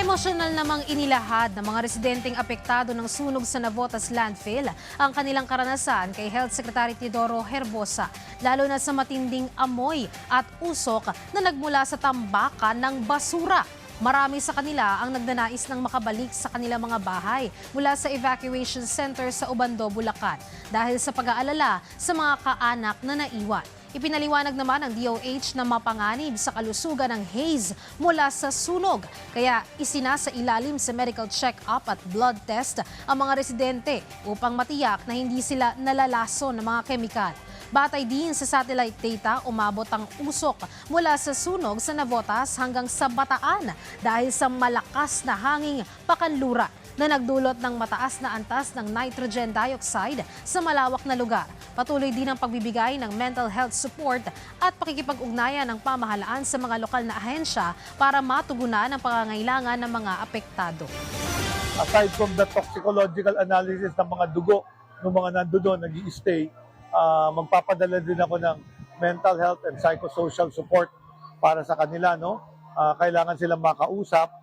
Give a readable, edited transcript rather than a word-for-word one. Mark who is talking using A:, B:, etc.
A: Emosyonal namang inilahad ng mga residenteng apektado ng sunog sa Navotas landfill ang kanilang karanasan kay Health Secretary Teodoro Herbosa, lalo na sa matinding amoy at usok na nagmula sa tambakan ng basura. Marami sa kanila ang nagnanais ng makabalik sa kanilang mga bahay mula sa evacuation center sa Obando, Bulacan dahil sa pag-aalala sa mga kaanak na naiwan. Ipinaliwanag naman ng DOH na mapanganib sa kalusugan ng haze mula sa sunog. Kaya isinasa ilalim sa medical check-up at blood test ang mga residente upang matiyak na hindi sila nalalason ng mga kemikal. Batay din sa satellite data, umabot ang usok mula sa sunog sa Navotas hanggang sa Bataan dahil sa malakas na hanging pakanlura na nagdulot ng mataas na antas ng nitrogen dioxide sa malawak na lugar. Patuloy din ang pagbibigay ng mental health support at pakikipag-ugnayan ng pamahalaan sa mga lokal na ahensya para matugunan ang pangangailangan ng mga apektado.
B: Aside from the toxicological analysis ng mga dugo ng mga nandoon nag-i-stay, magpapadala din ako ng mental health and psychosocial support para sa kanila. Kailangan silang makausap